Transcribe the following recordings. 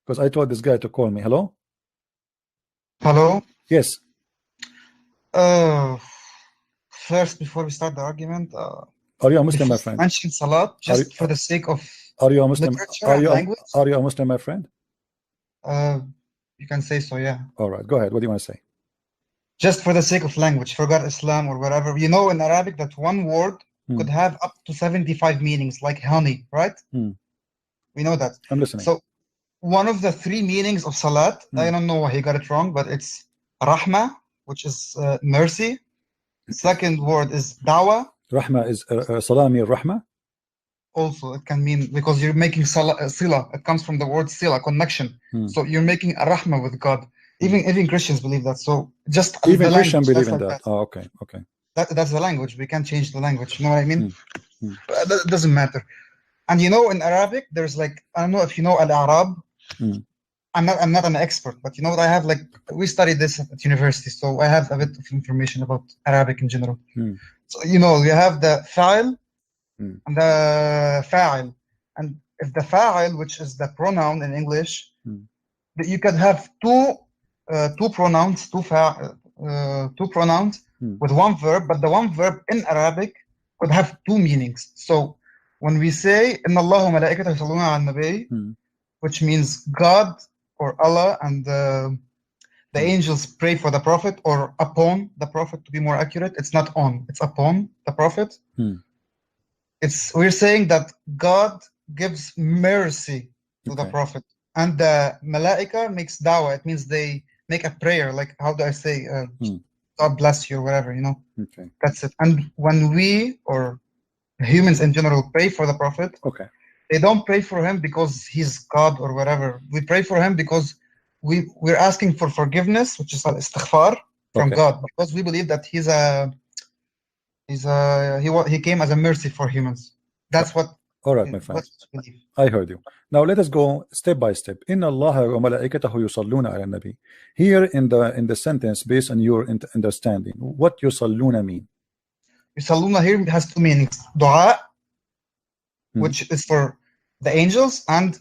because I told this guy to call me. Hello? Hello? Yes. First, before we start the argument, Are you a Muslim, my before friend? mention Salat, just for the sake of Are you a Muslim? literature and language, Are you a Muslim, my friend? you can say so, yeah. All right, go ahead. What do you want to say? Just for the sake of language, forgot Islam or whatever. You know, in Arabic, that one word could have up to 75 meanings, like honey, right? We know that. I'm listening. So, one of the three meanings of Salat, I don't know why he got it wrong, but it's Rahmah, which is mercy. Second word is Dawah. Rahmah is Salami Rahmah. Also, it can mean, because you're making sila, it comes from the word sila, connection. So you're making a rahmah with God. Even Christians believe that. So just even Christians believe in that. Oh, okay. That's the language. We can't change the language. You know what I mean? That doesn't matter. And you know, in Arabic, there's like, I don't know if you know Al-Arab. I'm not an expert, but you know what I have, like, we studied this at university, so I have a bit of information about Arabic in general. So you know, you have the fa'il and the fa'il, and if the fa'il, which is the pronoun in English, you can have two pronouns with one verb, but the one verb in Arabic could have two meanings. So when we say inna Allahu malaikatahu yusalluna ala nabi, which means God or Allah and the angels pray for the Prophet, or upon the Prophet to be more accurate. It's not on, it's upon the Prophet. We're saying that God gives mercy to the Prophet, and the malaika makes dawah. It means they make a prayer, like, how do I say, God bless you or whatever, you know. That's it. And when we, or humans in general, pray for the Prophet, they don't pray for him because he's God or whatever. We pray for him because we're asking for forgiveness, which is istighfar from God, because we believe that he came as a mercy for humans. That's what. All right, my friend. I heard you. Now let us go step by step. Inna Allaha wa malaikatahu yusalluna ala nabi. Here in the sentence, based on your understanding, what yusalluna mean? Yusalluna here has two meanings: dua, which is for the angels, and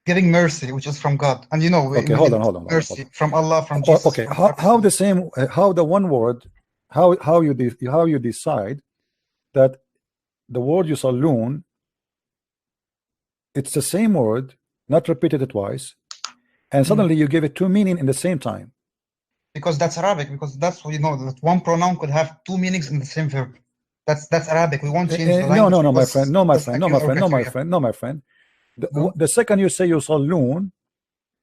giving mercy, which is from God. And you know, hold on. Mercy from Allah, from Jesus. How the one word, how you decide that the word yusallun, it's the same word, not repeated twice, and suddenly you give it two meaning in the same time? Because that's Arabic. Because that's what you know, that one pronoun could have two meanings in the same verb. That's Arabic. We won't change the language. No, my friend. No, my friend. The second you say yusallun,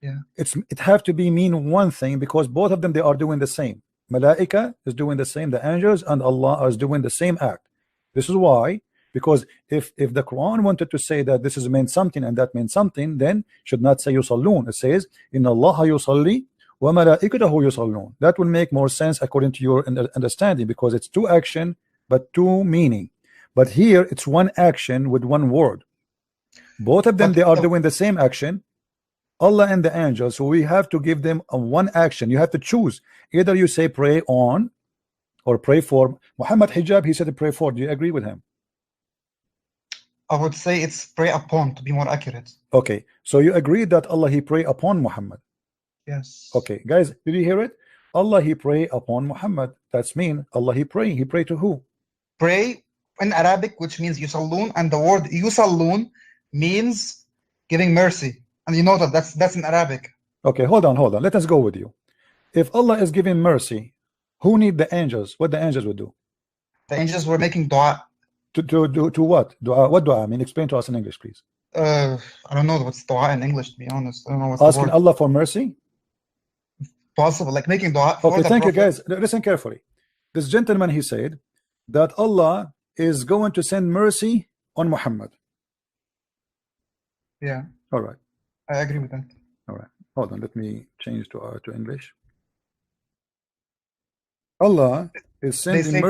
it have to be mean one thing, because both of them, they are doing the same. Malaika is doing the same, the angels and Allah is doing the same act. This is why, because if the Quran wanted to say that this is meant something and that means something, then should not say yusallun. It says inna Allaha yusalli wa malaikatahu yusallun. That will make more sense according to your understanding, because it's two action but two meaning. But here it's one action with one word. Both of them, they are doing the same action, Allah and the angels. So we have to give them a one action. You have to choose. Either you say pray on or pray for. Muhammad Hijab, he said pray for. Do you agree with him? I would say it's pray upon, to be more accurate. Okay, so you agree that Allah, he pray upon Muhammad? Yes. Okay, guys, did you hear it? Allah, he pray upon Muhammad. That's mean Allah, he pray to who? Pray in Arabic, which means yusallun, and the word yusallun means giving mercy, and you know that's in Arabic. Okay, hold on, let us go with you. If Allah is giving mercy, who need the angels? What the angels would do? The angels were making dua. To what? Dua? What dua? I mean, explain to us in English, please. I don't know what's dua in English, to be honest. I don't know what's asking the word. Allah for mercy. Possible, like making dua. For okay, the thank Prophet. you, guys. Listen carefully. This gentleman, he said that Allah is going to send mercy on Muhammad. Yeah. All right. I agree with that. All right. Hold on. Let me change to English. Allah is sending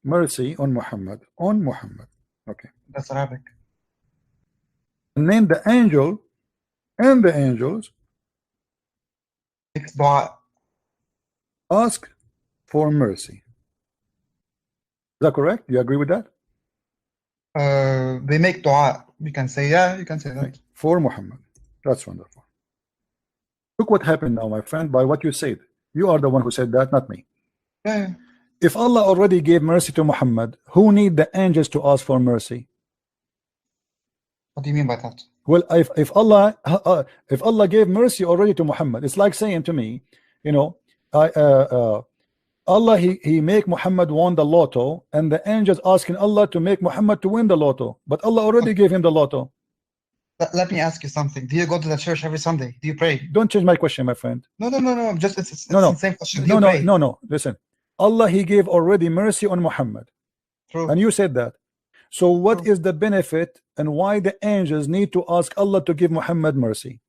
mercy on Muhammad. On Muhammad. Okay. That's Arabic. And then the angel and the angels It's dua. Ask for mercy. Is that correct? You agree with that? They make dua. You can say, yeah, you can say that. For Muhammad. That's wonderful. Look what happened now, my friend, by what you said. You are the one who said that, not me. Yeah. If Allah already gave mercy to Muhammad, who need the angels to ask for mercy? What do you mean by that? Well, if Allah gave mercy already to Muhammad, it's like saying to me, you know, Allah he make Muhammad won the lotto, and the angels asking Allah to make Muhammad to win the lotto, but Allah already gave him the lotto. Let me ask you something. Do you go to the church every Sunday? Do you pray? Don't change my question, my friend. No. Just it's the same question. Do you pray? No. Listen, Allah he gave already mercy on Muhammad. True. And you said that. So what is the benefit, and why the angels need to ask Allah to give Muhammad mercy?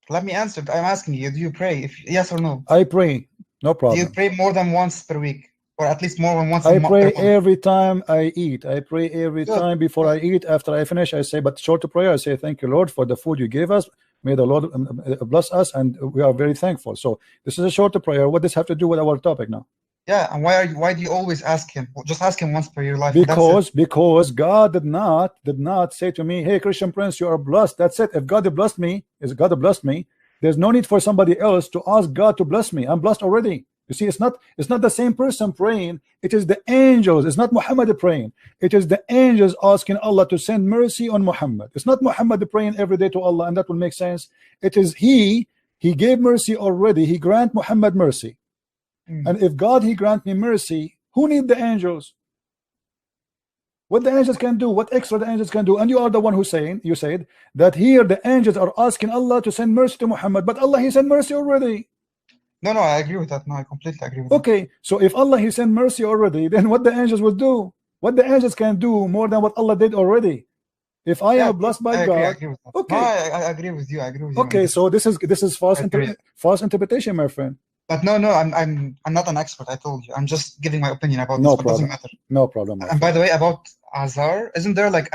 Let me answer. I'm asking you. Do you pray? If yes or no? I pray. No problem. Do you pray more than once per week, or at least more than once? I pray every time I eat. I pray every time before I eat. After I finish, I say, but short prayer, I say, thank you, Lord, for the food you gave us. May the Lord bless us, and we are very thankful. So this is a short prayer. What does this have to do with our topic now? Yeah, and why do you always ask him? Just ask him once per your life. Because God did not say to me, hey, Christian Prince, you are blessed. That's it. If God blessed me, there's no need for somebody else to ask God to bless me. I'm blessed already. You see, it's not the same person praying. It is the angels. It's not Muhammad praying. It is the angels asking Allah to send mercy on Muhammad. It's not Muhammad praying every day to Allah, and that will make sense. It is he gave mercy already. He grant Muhammad mercy. And if God he grant me mercy, who need the angels? What the angels can do, what extra the angels can do. And you are the one who you said that here the angels are asking Allah to send mercy to Muhammad, but Allah he sent mercy already. No, I agree with that. No, I completely agree with that. So if Allah he sent mercy already, then what the angels will do? What the angels can do more than what Allah did already. If I am blessed by God, I agree with that. Okay. No, I agree with you. I agree with you. Okay, so this is false interpretation, my friend. But no, I'm not an expert. I told you. I'm just giving my opinion about this. But it doesn't matter. No problem. And by the way, about Azar, isn't there like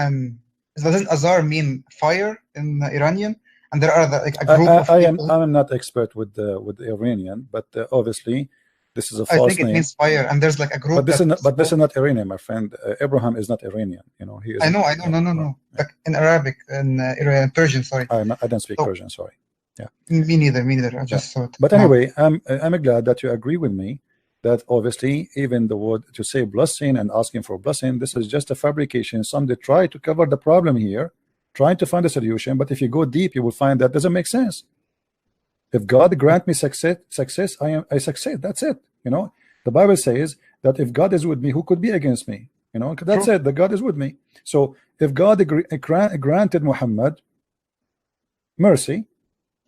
doesn't Azar mean fire in Iranian? And there are like a group of people. I'm not expert with the Iranian, but obviously this is a false name. I think it means fire, and there's like a group. But this is not Iranian, my friend. Abraham is not Iranian. You know, he is. I know. No. Like in Arabic, in Persian. Sorry. I don't speak Persian. Sorry. Yeah. Me neither. I just saw it. But anyway, I'm glad that you agree with me that obviously even the word to say blessing and asking for blessing, this is just a fabrication. Some they try to cover the problem here, trying to find a solution. But if you go deep, you will find that doesn't make sense. If God grant me success, I succeed. That's it. You know, the Bible says that if God is with me, who could be against me? You know, that's it. The God is with me. So if God granted Muhammad mercy,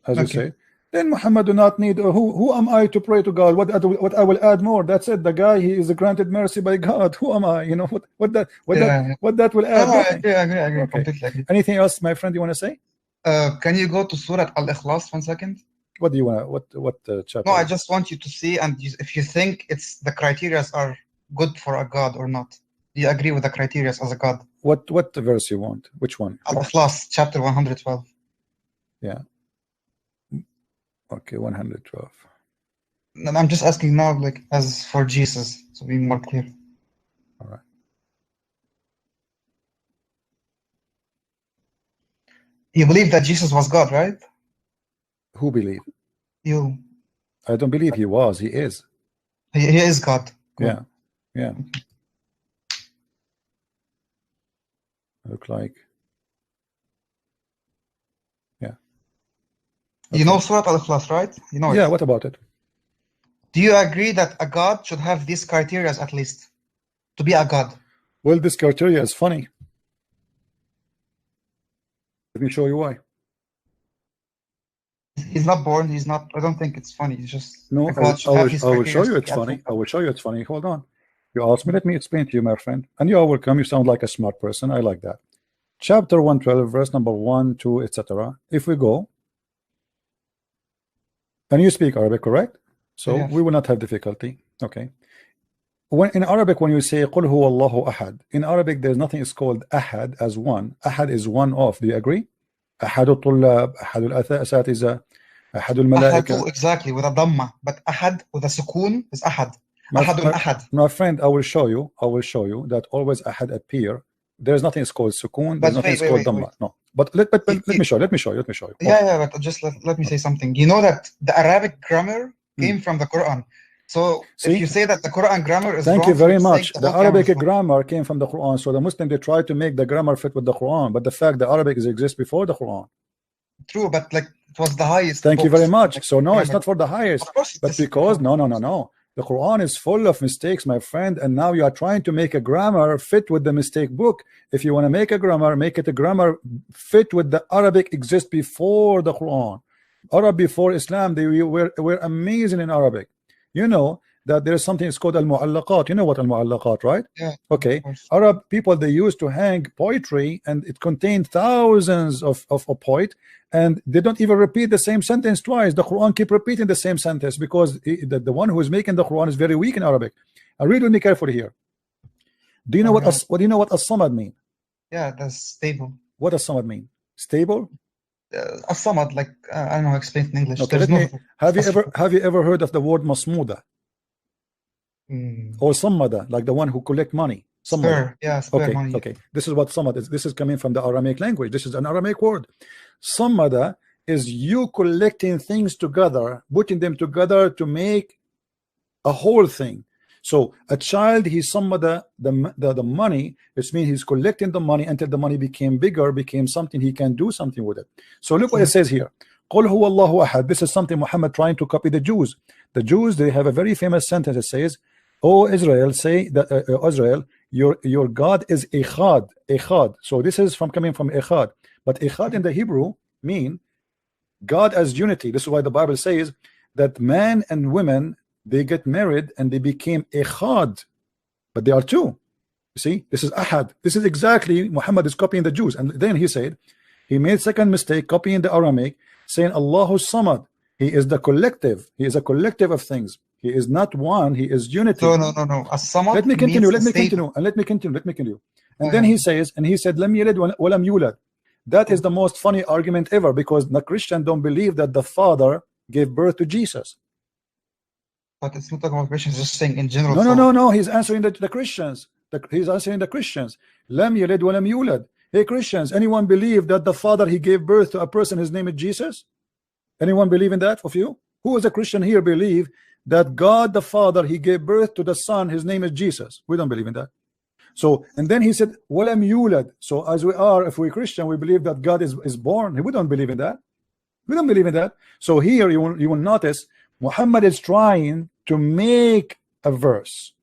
as you say, then Muhammad do not need. Who am I to pray to God? What I will add more? That's it. The guy he is granted mercy by God. Who am I? You know what that will add? No, I agree. Okay. Completely agree. Anything else, my friend? You want to say? Can you go to Surah Al-Ikhlas 1 second? What do you want? What chapter? No, I just want you to see, and if you think it's the criteria are good for a God or not. Do you agree with the criteria as a God? What verse you want? Which one? Al-Ikhlas, chapter 112. Yeah. Okay, 112. And I'm just asking now, like, as for Jesus, to be more clear. All right. You believe that Jesus was God, right? Who believe? You. I don't believe he was. He is. He is God. Good. Yeah. Look like. You know Surah Al-Ikhlas, right? You know it. Yeah, what about it? Do you agree that a God should have these criteria at least to be a God? Well, this criteria is funny. Let me show you why. He's not born. He's not. I don't think it's funny. It's just. No, I will show you it's funny. I will show you it's funny. Hold on. You asked me. Let me explain to you, my friend. And you are welcome. You sound like a smart person. I like that. Chapter 112, verse number 1, 2, etc. If we go. And you speak Arabic, correct? So yes. We will not have difficulty. Okay. When in Arabic, when you say "Qul huwa Allahu ahad," in Arabic there's nothing is called ahad as one. Ahad is one of. Do you agree? Ahadul tullab, ahadul asatiza, ahadul malaika. Exactly, with a dhamma, but ahad with a sukoon is ahad. Ahadul ahad. My friend, I will show you that always ahad appear There's nothing called sukun. There's But nothing wait, called dhamma. No. But let me show you. Yeah, but just let me say something. You know that the Arabic grammar came from the Quran. So if you say that the Quran grammar is Thank wrong, you very much. the The Arabic grammar came from the Quran. So the Muslim, they try to make the grammar fit with the Quran. But the fact the Arabic exists before the Quran. True, but like it was the highest. Thank you very much. Like, So no, it's not for the highest. Of course, but because no. The Quran is full of mistakes, my friend, and now you are trying to make a grammar fit with the mistake book. If you want to make a grammar, make it a grammar fit with the Arabic exists before the Quran. Arab before Islam, they were amazing in Arabic. You know that there is something it's called al-mu'allaqat. You know what al-mu'allaqat, right? Yeah. Okay. Arab people, they used to hang poetry, and it contained thousands of poet, and they don't even repeat the same sentence twice. The Quran keep repeating the same sentence because the one who is making the Quran is very weak in Arabic. I read with me carefully here. Do you know what do you know what as-samad mean? Yeah, that's stable. What does samad mean? Stable? As-samad, like I don't know, explain in English. Okay, have you ever heard of the word masmuda? Or sammada, like the one who collect money? Spur, yeah, spur okay, money. okay. This is what samad is. This is coming from the Aramaic language. This is an Aramaic word. Sammada is you collecting things together, putting them together to make a whole thing. So a child, he sammada the money. It means he's collecting the money until the money became bigger, became something he can do something with it. So look what it says here. Qul huwa Allahu ahad. This is something Muhammad trying to copy the Jews. The Jews, they have a very famous sentence that says, "O Israel, say that Israel, your God is echad, echad." So this is coming from echad, but echad in the Hebrew mean God as unity. This is why the Bible says that man and women, they get married and they became echad, but they are two. You see, this is ahad. This is exactly Muhammad is copying the Jews, and then he said he made second mistake copying the Aramaic, saying Allahu Samad. He is the collective. He is a collective of things. He is not one. He is unity. No. As-samad. Let me continue. And then he says, and he said, "Lam yalid wa lam yulad." That is the most funny argument ever, because the Christian don't believe that the Father gave birth to Jesus. But it's not talking about Christians, just saying in general. No. He's answering the Christians. He's answering the Christians. Lam yalid wa lam yulad. Hey Christians, anyone believe that the Father, he gave birth to a person, his name is Jesus? Anyone believe in that of you? Who is a Christian here believe that God the Father, he gave birth to the Son, his name is Jesus? We don't believe in that. So, and then he said walam yulad. So as we are, if we're Christian, we believe that God is born. We don't believe in that. We don't believe in that. So here you will notice Muhammad is trying to make a verse,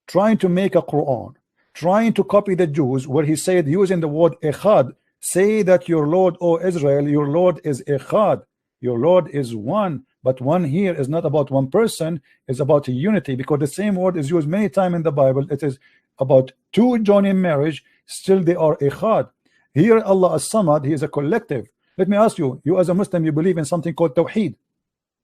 trying to make a Quran, trying to copy the Jews, where he said, using the word echad, say that your Lord, O Israel, your Lord is echad, your Lord is one. But one here is not about one person, it's about a unity, because the same word is used many times in the Bible. It is about two joining marriage, still they are echad. Here Allah as-Samad, he is a collective. Let me ask you, you as a Muslim, you believe in something called Tawheed?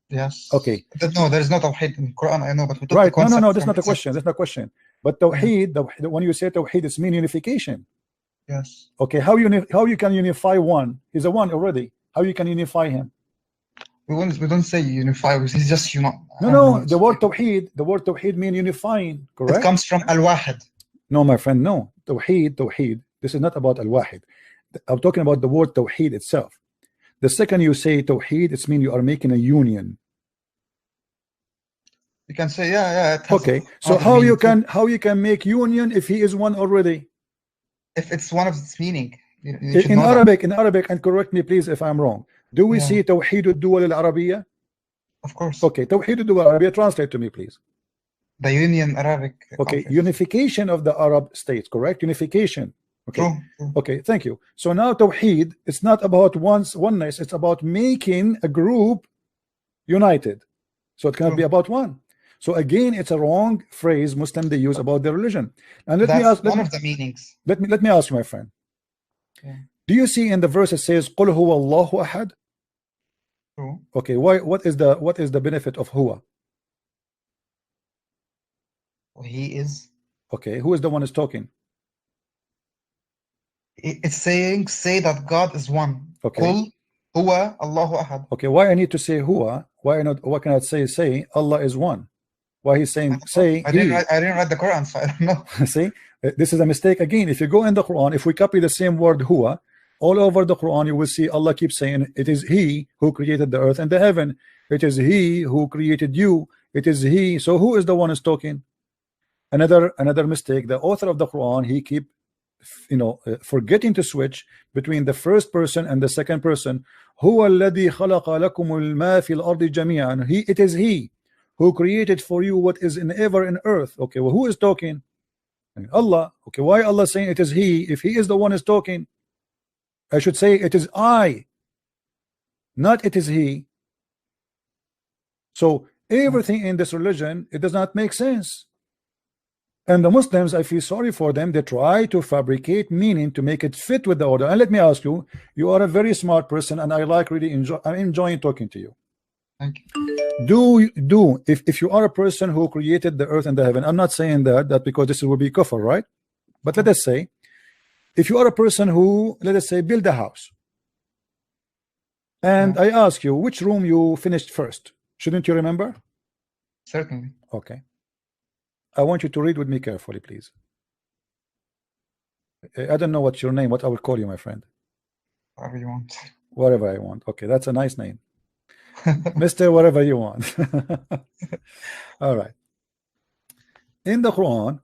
Yes. Okay. No, there is no Tawheed in Quran, I know, but we took right. the concept. No, that's not the question. That's not the question. But Tawheed, when you say Tawheed, it's mean unification. Yes. Okay. How you can unify one? He's a one already. How you can unify him? We don't say unify. He's just No. The word Tawheed mean unifying. Correct. It comes from al-wahid. No, my friend. No. Tawheed. This is not about al-wahid. I'm talking about the word Tawheed itself. The second you say Tawheed, it's mean you are making a union. You can say yeah. Okay. So how you can make union if he is one already? If it's one of its meaning. In Arabic, and correct me please if I'm wrong. Do we see Tawheed al-Duwal al-Arabiyya? Of course. Okay, Tawheed al-Duwal al-Arabiyya, translate to me please. The union Arabic. Okay, unification of the Arab states, correct? Unification. Okay. True. Okay, thank you. So now Tawheed, it's not about oneness, it's about making a group united. So it cannot be about one. So again, it's a wrong phrase Muslim they use about their religion. And let me ask one of the meanings. Let me ask you, my friend. Do you see in the verse it says Qul huwa Allahu ahad? True. Okay, what is the benefit of huwa? He is. Okay, who is the one is talking? It's saying, say that God is one. Okay. Qul huwa Allahu ahad. Okay, why I need to say huwa? Why cannot say Allah is one? Why he's saying I didn't write the Quran, so I don't know. See, this is a mistake again. If you go in the Quran, if we copy the same word huwa all over the Quran, you will see Allah keeps saying it is He who created the earth and the heaven. It is He who created you. It is He. So who is the one who's talking? Another mistake. The author of the Quran, he keep forgetting to switch between the first person and the second person. Huwa alladhi khalaqa lakumul ma fil ardi jami'an. It is He who created for you what is ever in earth. Okay, well, who is talking? Allah. Okay, why Allah saying it is He if He is the one is talking? I should say it is I, not it is He. So everything in this religion, it does not make sense. And the Muslims, I feel sorry for them. They try to fabricate meaning to make it fit with the order. And let me ask you, you are a very smart person, and I like really I'm enjoying talking to you. Thank you. If you are a person who created the earth and the heaven, I'm not saying that because this will be kufr, right? But let us say, if you are a person who, let us say, build a house, and I ask you which room you finished first, shouldn't you remember? Certainly. Okay. I want you to read with me carefully, please. I don't know what's your name, what I will call you, my friend. Whatever you want. Whatever I want. Okay, that's a nice name. Mr. Whatever you want. All right. In the Quran,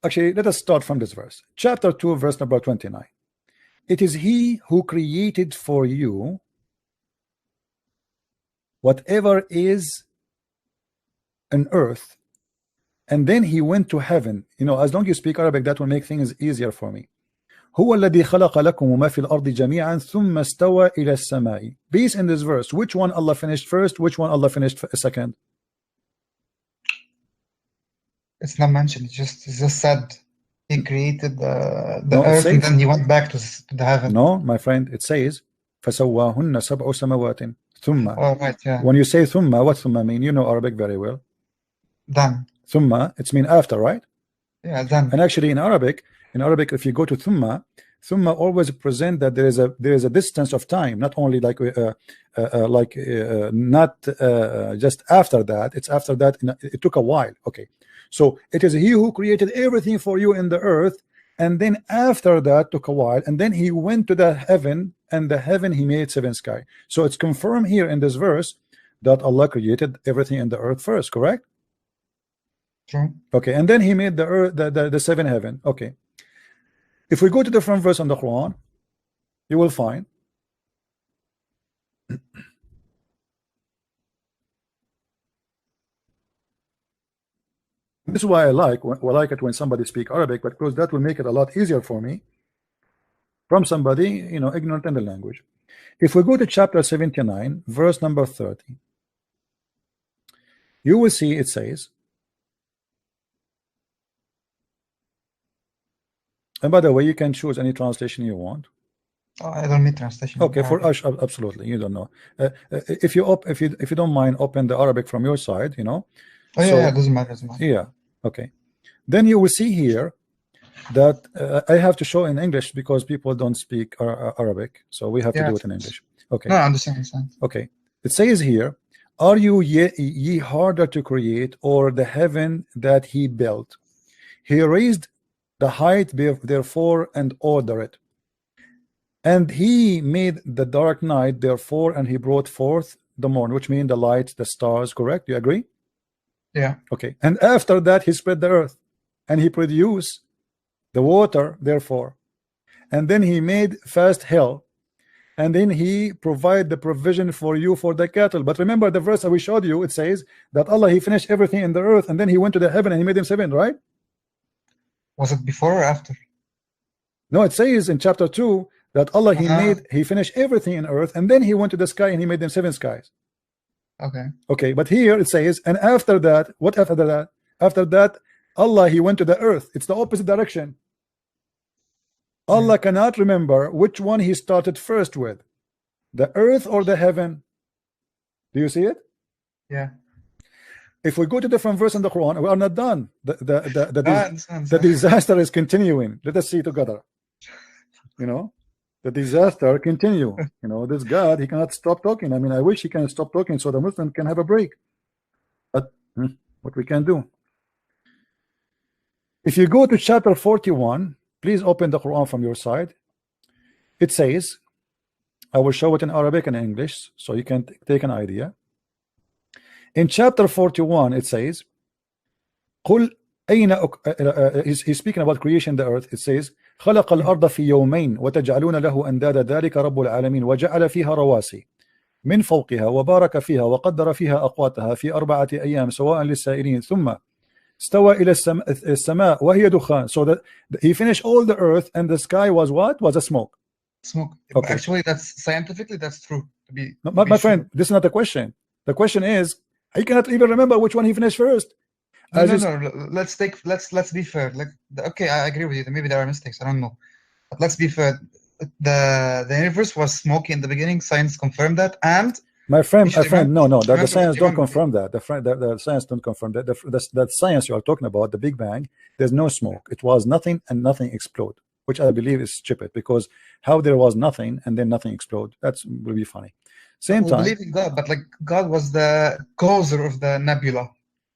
actually, let us start from this verse. Chapter 2, verse number 29. It is He who created for you whatever is on earth, and then He went to heaven. As long as you speak Arabic, that will make things easier for me. هو الذي خلق لكم ما في الأرض جميعا ثم استوى إلى السماء. Based in this verse, which one Allah finished first, which one Allah finished second? It's not mentioned. It's just said He created the earth and then He went back to the heaven. No, my friend, it says فسواهن سبع سماوات ثم. Oh, right, yeah. When you say thumma, what thumma mean? You know Arabic very well. Then. Thumma, it's mean after, right? Yeah, then. And actually in Arabic, if you go to thumma always present that there is a distance of time, not only not just after that. It's after that. It took a while. Okay, so it is He who created everything for you in the earth, and then after that took a while, and then He went to the heaven, and the heaven He made seven sky. So it's confirmed here in this verse that Allah created everything in the earth first, correct? True. Okay, and then He made the earth, the seven heaven. Okay. If we go to the front verse on the Quran, you will find this is why I like it when somebody speak Arabic, because that will make it a lot easier for me from somebody ignorant in the language. If we go to chapter 79, verse number 30, you will see it says, and by the way, you can choose any translation you want. Oh, I don't need translation. Okay, for us, absolutely. You don't know. If you don't mind, open the Arabic from your side. Oh, yeah, doesn't matter. Yeah. Okay. Then you will see here that I have to show in English because people don't speak Arabic, so we have to do it in English. Okay. No, I understand. Okay. It says here, "Are you ye harder to create, or the heaven that He built? He raised the height therefore and order it, and He made the dark night therefore, and He brought forth the morn," which mean the light, the stars. Correct? You agree? Yeah. Okay. And after that He spread the earth, and He produced the water therefore, and then He made fast hell, and then He provide the provision for you for the cattle. But remember the verse that we showed you, it says that Allah, He finished everything in the earth, and then He went to the heaven and He made them seven, right? Was it before or after? No, it says in chapter 2 that Allah He finished everything in earth, and then He went to the sky and He made them seven skies. Okay, but here it says, and after that, what after that? After that, Allah He went to the earth. It's the opposite direction. Allah cannot remember which one He started first with, the earth or the heaven. Do you see it? Yeah. If we go to different verse in the Quran, we are not done. The disaster is continuing. Let us see together. the disaster continue. You know, this God, he cannot stop talking. I mean, I wish he can stop talking so the Muslim can have a break. But what we can do. If you go to chapter 41, please open the Quran from your side. It says, I will show it in Arabic and English so you can take an idea. In chapter 41, it says, قل أين he's speaking about creation the earth. It says, خلق الأرض في يومين وتجعلون له أندادا ذلك رب العالمين وجعل فيها رواسي من فوقها وبارك فيها وقدر فيها أقواتها في 4 أيام سواء للسائلين ثم استوى إلى السماء وهي دخان. So that he finished all the earth and the sky was what? Was a smoke. Smoke. Okay. Actually, that's scientifically that's true. My friend, this is not the question. The question is, he cannot even remember which one he finished first. No. Let's be fair. Like, okay, I agree with you. Maybe there are mistakes. I don't know, but let's be fair. The universe was smoky in the beginning. Science confirmed that, and my friend, no, the science don't confirm that. The science don't confirm that. The science you are talking about, the Big Bang, there's no smoke. It was nothing and nothing explode, which I believe is stupid, because how there was nothing and then nothing explode? That's will be funny. Same time. We believe in God, but like God was the causer of the nebula.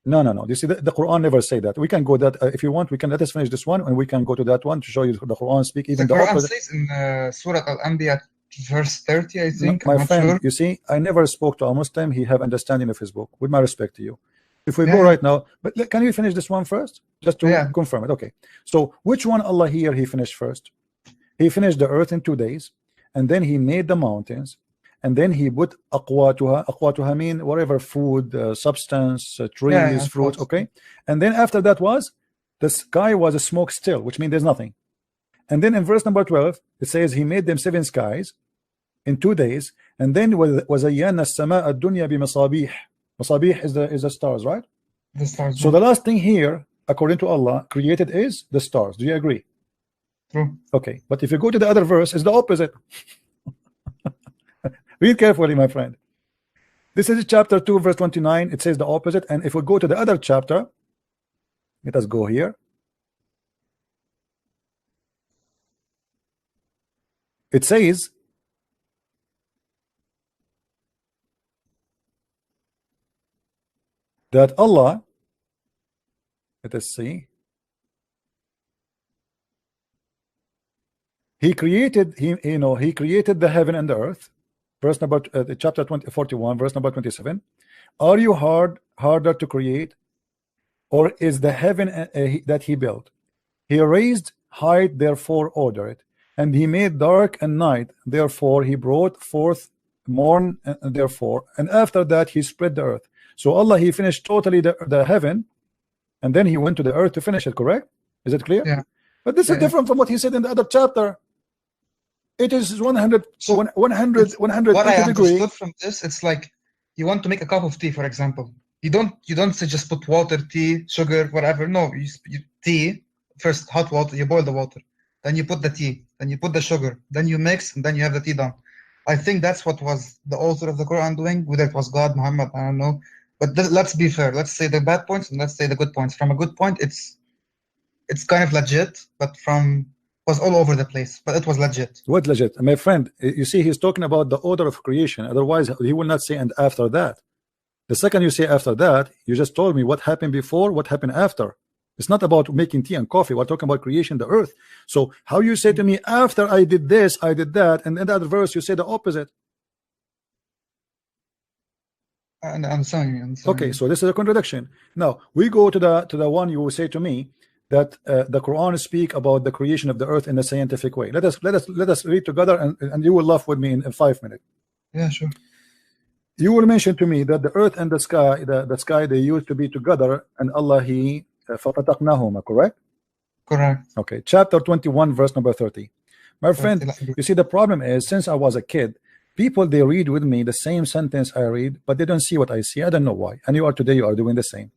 No. You see, the Quran never say that. We can go that if you want. We can let us finish this one, and we can go to that one to show you the Quran speak even the the Quran opposite. says in Surah Al-Anbiya, verse 30, I think. No, my friend, you see, I never spoke to a Muslim. He have understanding of his book. With my respect to you, if we go right now, but can you finish this one first, just to confirm it? Okay. So which one Allah here he finished first? He finished the earth in 2 days, and then he made the mountains. And then he put aqwatuha mean whatever food, substance, trees, fruits, okay. And then after that was the sky was a smoke still, which means there's nothing. And then in verse number 12 it says he made them 7 skies in 2 days, and then was ayyana as-samaa ad-dunya bi masabih. Masabih is the stars, right? The stars. So the last thing here, according to Allah, created is the stars. Do you agree? True. Okay, but if you go to the other verse, it's the opposite. Read carefully, my friend. This is chapter 2, verse 29. It says the opposite. And if we go to the other chapter, let us go here. It says that Allah, let us see, he created he created the heaven and the earth. Verse number chapter 41, verse number 27. Are you harder to create, or is the heaven that he built? He raised height, therefore order it, and he made dark and night, therefore he brought forth morn, therefore, and after that he spread the earth. So Allah, he finished totally the heaven, and then he went to the earth to finish it. Correct? Is it clear? Yeah. But this is different from what he said in the other chapter. It is 100 what I degree. understood from this, it's like you want to make a cup of tea, for example. You don't say just put water, tea, sugar, whatever. No, you tea first, hot water. You boil the water, then you put the tea, then you put the sugar, then you mix, and then you have the tea done. I think that's what was the author of the Quran doing. Whether it was God, Muhammad, I don't know. But let's be fair. Let's say the bad points and let's say the good points. From a good point, it's kind of legit, but was all over the place, but it was legit. What legit? My friend, you see, he's talking about the order of creation. Otherwise, he will not say and after that. The second you say after that, you just told me what happened before, what happened after. It's not about making tea and coffee. We're talking about creation, the earth. So how you say to me after I did this, I did that, and in that verse you say the opposite? I'm sorry. Okay, so this is a contradiction. Now we go to the one you will say to me that the Quran speak about the creation of the earth in a scientific way. Let us read together, and you will laugh with me in 5 minutes. Yeah, sure. You will mention to me that the earth and the sky, the sky, they used to be together, and Allah he فَفَتَقْنَاهُمَا, correct? Correct. Okay, chapter 21, verse number 30. My friend, you see, the problem is, since I was a kid, people, they read with me the same sentence I read, but they don't see what I see. I don't know why. And you are doing the same.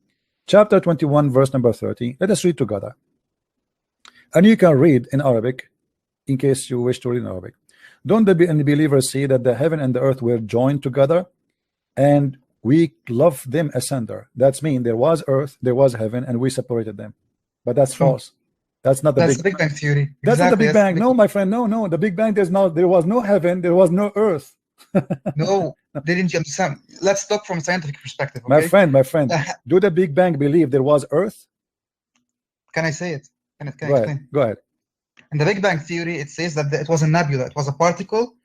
Chapter 21, verse number 30. Let us read together. And you can read in Arabic, in case you wish to read in Arabic. Don't the unbelievers see that the heaven and the earth were joined together, and we love them asunder? That's mean there was earth, there was heaven, and we separated them. But that's false. That's not the That's the Big Bang Theory. That's not the Big Bang. No, Bang. my friend. No. The Big Bang, there was no heaven. There was no earth. No, didn't you understand? Let's talk from a scientific perspective. Okay? My friend. Do the Big Bang believe there was earth? Can I say it? Can I Go explain? ahead. Go ahead. In the Big Bang Theory, it says that it was a nebula. It was a particle.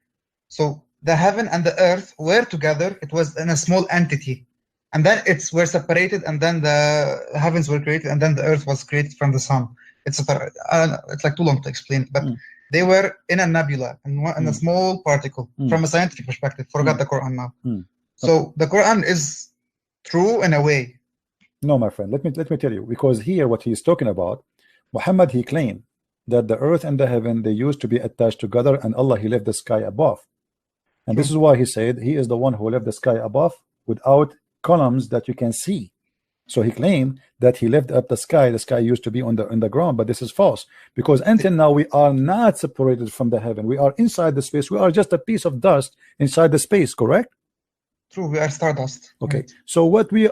So the heaven and the earth were together. It was in a small entity. And then were separated, and then the heavens were created, and then the earth was created from the sun. It's like too long to explain, but they were in a nebula, in a small particle, from a scientific perspective. Forgot the Quran now. So the Quran is true in a way. No, my friend, let me tell you, because here what he's talking about, Muhammad, he claimed that the earth and the heaven, they used to be attached together, and Allah, he left the sky above. And this is why he said he is the one who left the sky above without columns that you can see. So he claimed that he left up the sky used to be on the ground, but this is false, because until now we are not separated from the heaven. We are inside the space. We are just a piece of dust inside the space, correct? True, we are stardust. Okay, right. So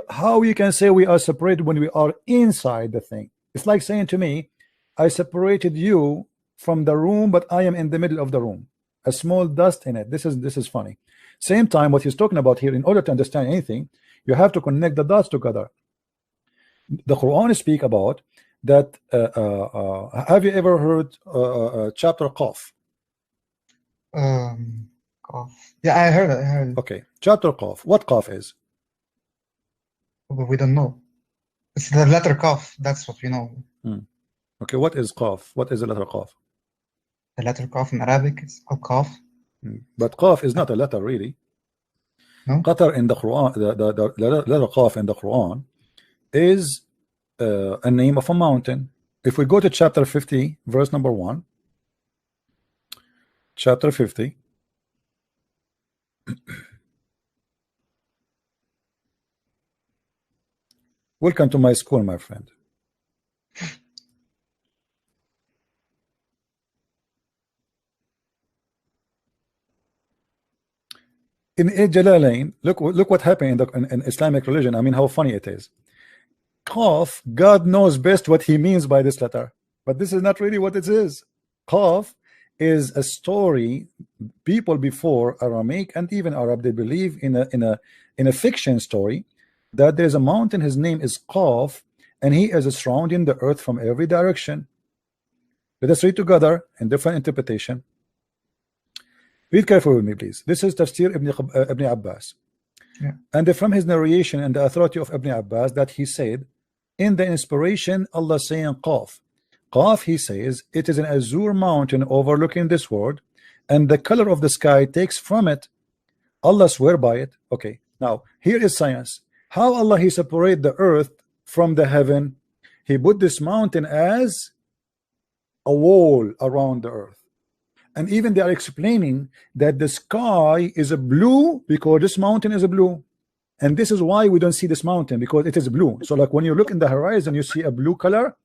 how we can say we are separated when we are inside the thing? It's like saying to me, I separated you from the room, but I am in the middle of the room, a small dust in it. This is funny. Same time, what he's talking about here, in order to understand anything, you have to connect the dots together. The Quran speak about that. Have you ever heard chapter Qaf? Qaf. Yeah, I heard it. Okay, chapter Qaf. What Qaf is? We don't know. It's the letter Qaf. That's what we know. Okay, what is Qaf? What is the letter Qaf? The letter Qaf in Arabic is Qaf. But Qaf is not a letter, really. No? Qatar in the Quran, the letter Qaf in the Quran is a name of a mountain. If we go to chapter 50, verse number 1, chapter 50, welcome to my school, my friend. In Jalalain, look what happened in Islamic religion. I mean, how funny it is. Qaf, God knows best what he means by this letter, but this is not really what it is. Qaf is a story. People before Aramaic and even Arab, they believe in a fiction story that there's a mountain. His name is Qaf, and he is surrounding the earth from every direction. Let us read together in different interpretation. Read carefully with me, please. This is Tafsir Ibn Abbas. Yeah. And from his narration and the authority of Ibn Abbas that he said, in the inspiration, Allah saying Qaf. Qaf, he says, it is an azure mountain overlooking this world, and the color of the sky takes from it. Allah swear by it. Okay, now here is science. How Allah he separate the earth from the heaven? He put this mountain as a wall around the earth. And even they are explaining that the sky is a blue because this mountain is a blue, and this is why we don't see this mountain, because it is blue. So like when you look in the horizon, you see a blue color.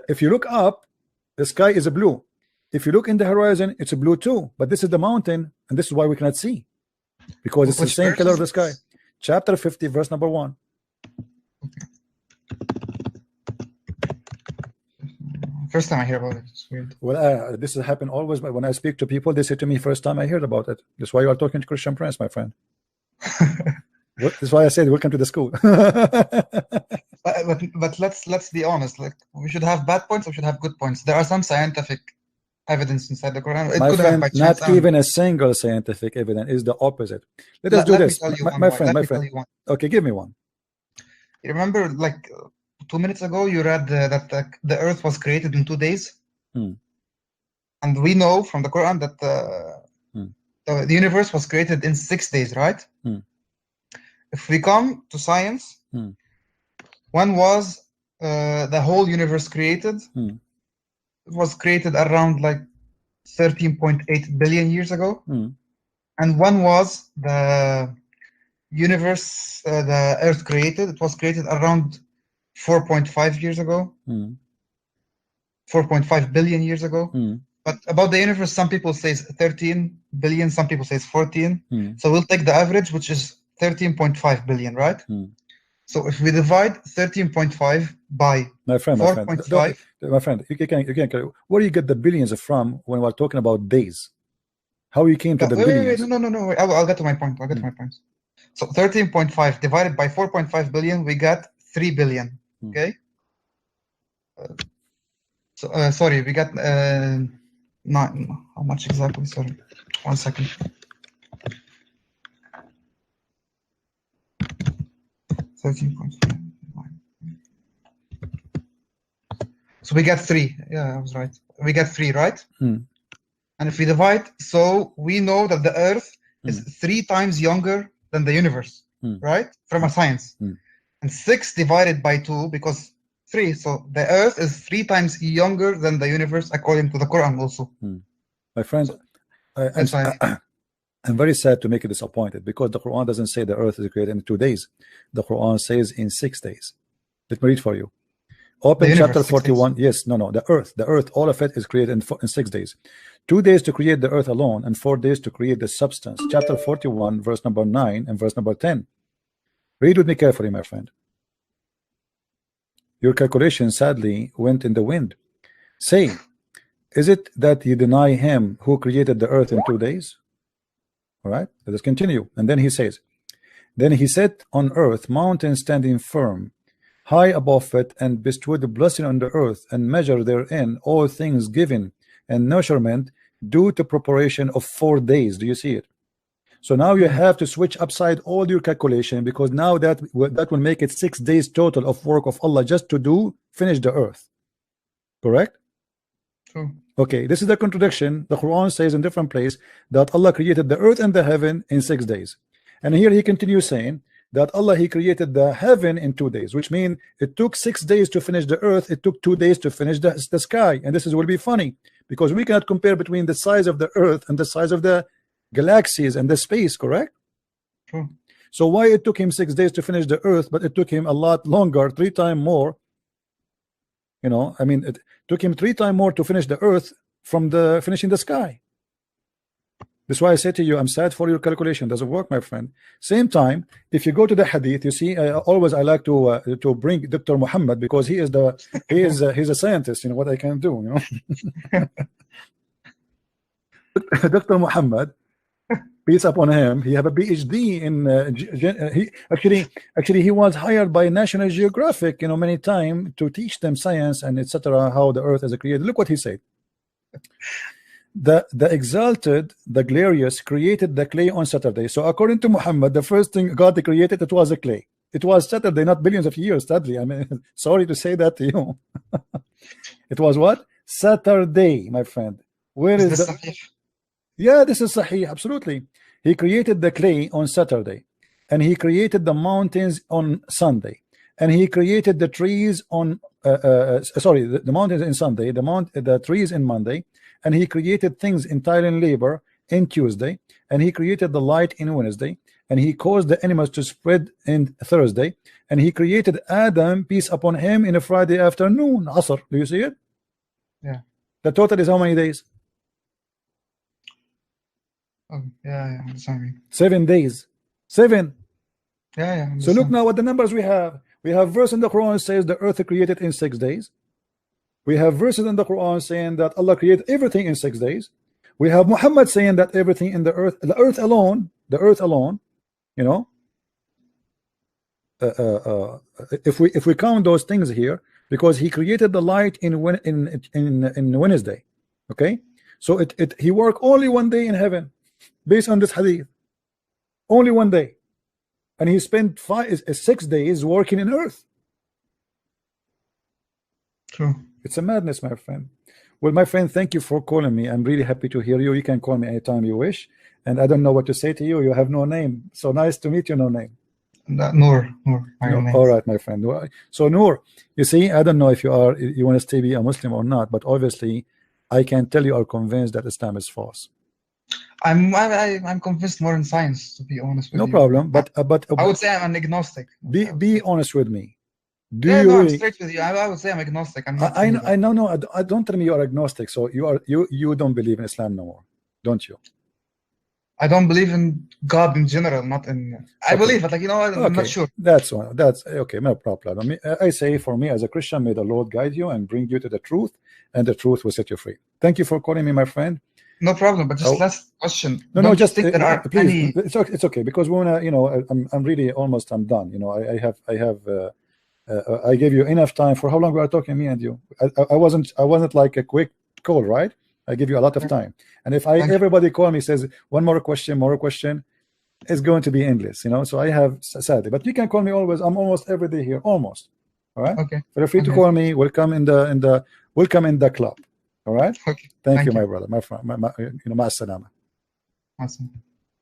If you look up, the sky is a blue. If you look in the horizon, it's a blue too. But this is the mountain, and this is why we cannot see, because it's the same color of the sky. Chapter 50, verse number 1. First time I hear about it. It's weird. Well, this has happened always, but when I speak to people, they say to me, first time I heard about it. That's why you are talking to Christian Prince, my friend. That's why I said welcome to the school. but let's be honest. Like, we should have bad points, or we should have good points. There are some scientific evidence inside the Quran. It my could friend, have by not chance even a single scientific evidence is the opposite. Let us do this, my friend. Okay, give me one. You remember, like 2 minutes ago, you read that the earth was created in 2 days, and we know from the Quran that the universe was created in 6 days, right? If we come to science, when was the whole universe created? It was created around like 13.8 billion years ago. And when was the universe, the earth created? It was created around 4.5 years ago, 4.5 billion years ago. But about the universe, some people say 13 billion, some people say 14. So we'll take the average, which is 13.5 billion, right? So if we divide 13.5 by 4.5, my friend, you can. Where do you get the billions from when we're talking about days? How you came to the billions? No. I'll get to my point. So 13.5 divided by 4.5 billion, we got 3 billion. Okay. Sorry, we got not how much exactly? Sorry, 1 second. 13.5. So we get 3. Yeah, I was right. We get 3, right? And if we divide, so we know that the Earth is 3 times younger than the universe, right? From a science. And 6 divided by 2, because 3. So the Earth is 3 times younger than the universe, according to the Quran also. My friend, I'm very sad to make you disappointed, because the Quran doesn't say the Earth is created in 2 days. The Quran says in 6 days. Let me read for you. Open chapter 41. Yes, no. The earth, all of it is created in 6 days. 2 days to create the earth alone, and 4 days to create the substance. Chapter 41, verse number 9 and verse number 10. Read with me carefully, my friend. Your calculation sadly went in the wind. Say, is it that you deny him who created the earth in 2 days? All right, let us continue. And then he says, then he set on earth mountains standing firm, high above it, and bestowed the blessing on the earth, and measure therein all things given and nourishment due to preparation of 4 days. Do you see it? So now you have to switch upside all your calculation, because now that will make it 6 days total of work of Allah just to finish the earth. Correct? True. Okay, this is the contradiction. The Quran says in different place that Allah created the earth and the heaven in 6 days, and here he continues saying that Allah, he created the heaven in 2 days, which means it took 6 days to finish the earth, it took 2 days to finish the sky. And this will be funny, because we cannot compare between the size of the earth and the size of the galaxies and the space. Correct? True. So why it took him 6 days to finish the earth, but it took him a lot longer, 3 times more? You know, I mean, it took him 3 times more to finish the earth from the finishing the sky. That's why I say to you, I'm sad for your calculation. Doesn't work, my friend. Same time, if you go to the hadith, you see, always I like to bring Dr. Muhammad, because he's a scientist. You know what I can do. You know, Dr. Muhammad, peace upon him. He have a PhD in. Actually he was hired by National Geographic, you know, many times to teach them science and etc. How the earth is created. Look what he said. The exalted, the glorious, created the clay on Saturday. So according to Muhammad, the first thing God created, it was a clay. It was Saturday, not billions of years, sadly. I mean, sorry to say that to you. It was what? Saturday, my friend. Where is the... Sahih? Yeah, this is Sahih, absolutely. He created the clay on Saturday, and he created the mountains on Sunday, and he created the trees on the mountains in Sunday, the trees in Monday, and he created things entirely in labor in Tuesday, and he created the light in Wednesday, and he caused the animals to spread in Thursday, and he created Adam, peace upon him, in a Friday afternoon, Asr. Do you see it? Yeah. The total is how many days? Oh, yeah, 7 days. 7. Yeah. So look now what the numbers we have. We have verse in the Quran says the earth created in 6 days. We have verses in the Quran saying that Allah created everything in 6 days. We have Muhammad saying that everything in the earth alone, you know, if we count those things here, because he created the light in Wednesday, okay, so he worked only 1 day in heaven, based on this hadith, only 1 day, and he spent 6 days working in earth. True. It's a madness, my friend. Well, my friend, thank you for calling me. I'm really happy to hear you. You can call me anytime you wish, and I don't know what to say to you. You have no name. So nice to meet you. No name. Noor. All right, my friend. So Noor, you see, I don't know if you want to stay be a Muslim or not, but obviously I can tell you are convinced that Islam is false. I'm convinced more in science, to be honest with you. No problem, but I would say I'm an agnostic. Be honest with me. I'm straight with you. I would say I'm agnostic. I'm not. I know. No, I don't tell me you are agnostic. So you don't believe in Islam no more, don't you? I don't believe in God in general, not in. I believe it, like, you know, I'm not sure. That's one. That's okay. No problem. I say, for me as a Christian, may the Lord guide you and bring you to the truth, and the truth will set you free. Thank you for calling me, my friend. No problem. But just last question. No, just think there are please. It's okay because we wanna, you know, I'm really almost. I'm done. You know, I gave you enough time. For how long we are talking, me and you? I wasn't like a quick call, right? I give you a lot of time. And if everybody call me says one more question, it's going to be endless, you know. So I have, sadly, but you can call me always. I'm almost every day here, almost. All right. Okay. Feel free to call me. Welcome in the club. All right. Okay. Thank you, my brother, my friend. You know, ma salama. Awesome.